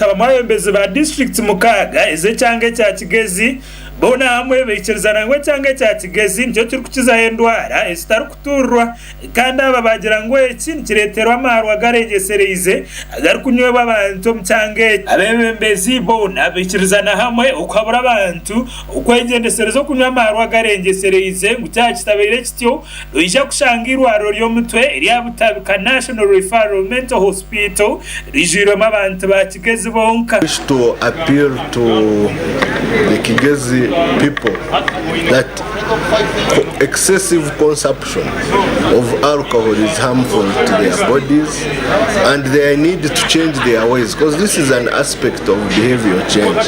Abamayembezi ba district mukaga eze cyange cya Kigezi bona hamwe bekerezana ngo cyange cya Kigezi nicyo turi kukiza endwara esitari kuturwa kandi aba bagira ngo iki kiretero amarwa garengesereze agari kunywe babantu mcyange abembezi bona bekerezana hamwe ukabura abantu ukwengendeserezo kunywa amarwa garengesereze ngo cyakitabire kityo ije kushangirwa ryo mutwe iriya butabika National Referral Mental Hospital rijiro abantu ba Kigezi. I wish to appeal to the Kigezi people that excessive consumption of alcohol is harmful to their bodies and they need to change their ways, because this is an aspect of behavior change.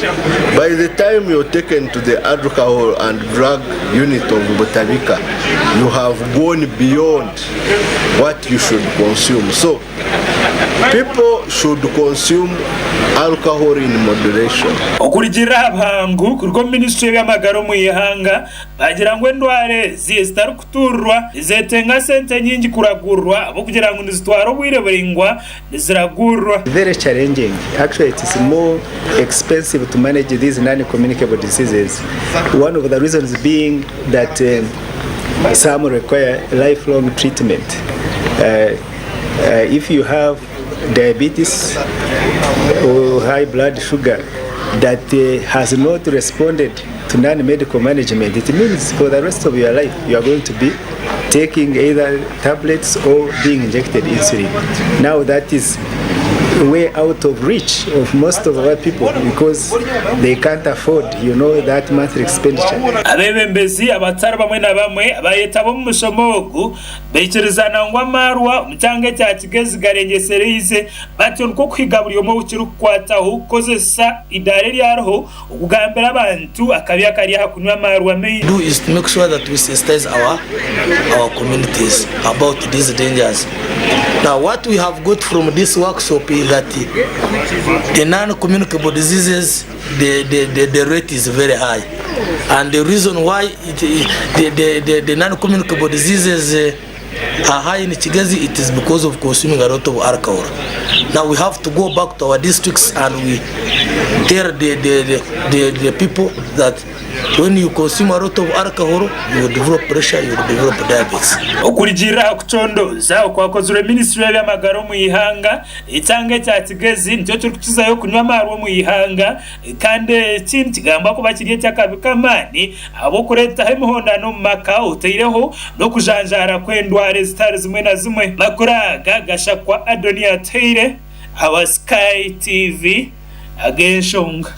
By the time you're taken to the alcohol and drug unit of Botabika, you have gone beyond what you should consume. So people should consume alcohol in moderation. Okurigira abangu kuriko ministry y'amagaro mu ihanga bagira ngo endware zisitari kuturwa zetenga sente nyingi kuragurwa abo kugira ngo nizitwara ubwireberengwa niziragurwa. Very challenging. Actually, it is more expensive to manage these non-communicable diseases. One of the reasons being that some require lifelong treatment. If you have diabetes or high blood sugar that has not responded to non-medical management, it means for the rest of your life you are going to be taking either tablets or being injected insulin. Now that is way out of reach of most of our people because they can't afford, that monthly expenditure. Abembezi abatara bamwe na bamwe abayeta bo mushomogu bekerezana ngo amarwa mcyange cya Kigezi garengesereze batyo nko kwigaburiyo mu kirukwataho kozesa idare ryarho ugambera abantu akabiya kari hakunywa amarwa me do is to make sure that we sensitize our communities about these dangers. Now what we have got from this workshop is that the non-communicable diseases, the rate is very high, and the reason why the non-communicable diseases are high in Kigezi, it is because of consuming a lot of alcohol. Now we have to go back to our districts and we tell the people that when you consume a lot of alcohol, you will develop pressure, you will develop diabetes. Okurigira kuchondoza okwakozwe ministry y'amagaro mu ihanga icyange cya Kigezi nicyo turi kukizayo kunywa amarwa mu ihanga kandi kindi kigamba ko bakiriye cyakabikamani abo kureta hemuhondano mu maka utireho no kujanjara kwendware zitari zimwe na zimwe makuraga gashakwa Adonia Teire, our Sky TV agenshonga.